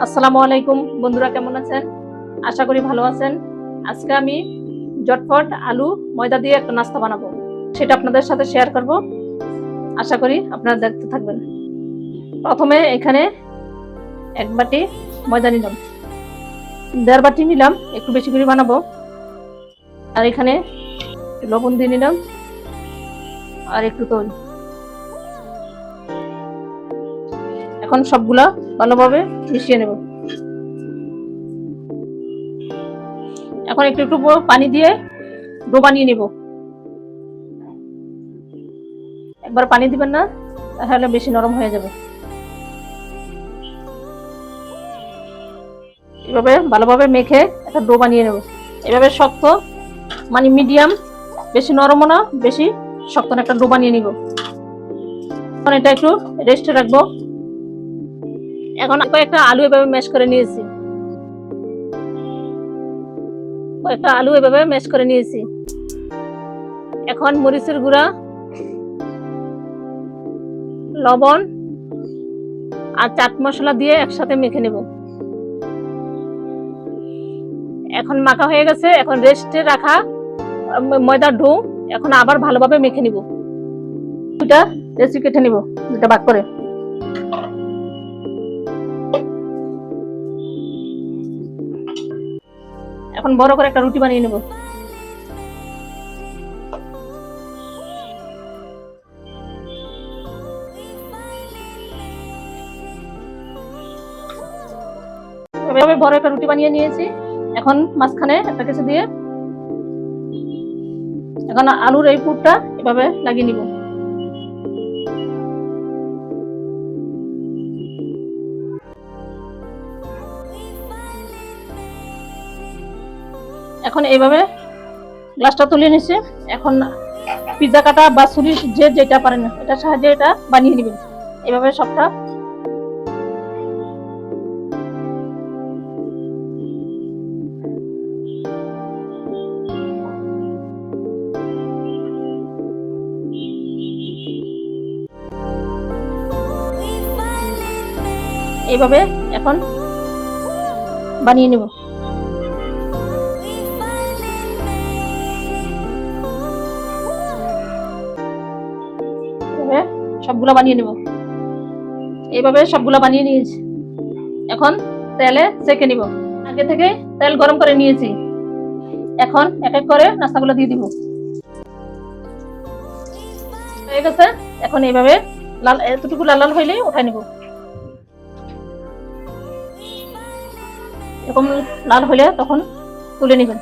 আসসালামু আলাইকুম বন্ধুরা, কেমন আছেন? আশা করি ভালো আছেন। আজকে আমি ঝটপট আলু ময়দা দিয়ে একটা নাস্তা বানাবো, সেটা আপনাদের সাথে শেয়ার করব। আশা করি আপনারা দেখতে থাকবেন। প্রথমে এখানে 1 বাটি ময়দা নিলাম, 1.5 বাটি নিলাম, একটু বেশি করে বানাবো। আর এখানে লবণ দিয়ে নিলাম আর একটু তেল। এখন সবগুলা ভালোভাবে মিশিয়ে নেব। এখন একটু একটু পানি দিয়ে ডো বানিয়ে নেব। একবার পানি দিবেন না, তাহলে বেশি নরম হয়ে যাবে। এভাবে ভালোভাবে মেখে একটা ডো বানিয়ে নেব। এভাবে শক্ত, মানে মিডিয়াম, বেশি নরমও না বেশি শক্ত না, একটা ডো বানিয়ে নিব। এখন এটা একটু রেস্টে রাখবো। এখন কয়েকটা আলু এভাবে ম্যাশ করে নিয়েছি, এখন মরিচের গুঁড়া, লবণ আর চাট মশলা দিয়ে একসাথে মেখে নেব। এখন মাখা হয়ে গেছে। এখন রেস্টে রাখা ময়দার ডো এখন আবার ভালোভাবে মেখে নিব। দুটা রেসি কেটে নিব, দুটা ভাগ করে। এখন বড় করে একটা রুটি বানিয়ে নেব। এভাবে বড় একটা রুটি বানিয়ে নিয়েছি। এখন মাঝখানে একটা কিছু দিয়ে এখন আলুর এই পুরটা এভাবে লাগিয়ে নিব। এখন এইভাবে গ্লাসটা তুলে নিচ্ছে। এখন পিজ্জা কাটা বা ছুরি যেটা পারেন এটার সাহায্যে এটা বানিয়ে নেবেন। এভাবে সবটা এইভাবে এখন বানিয়ে নেব। সবগুলা বানিয়ে নেব। এইভাবে সবগুলা বানিয়ে নিয়েছি। এখন তেলে সেঁকে নিব। আগে থেকে তেল গরম করে নিয়েছি। এখন এক এক করে নাস্তাগুলো দিয়ে দিব। হয়ে গেছে। এখন এইভাবে লাল, এতটুকু লাল লাল হইলেই উঠাই নিব। এরকম লাল হইলে তখন তুলে নেবেন।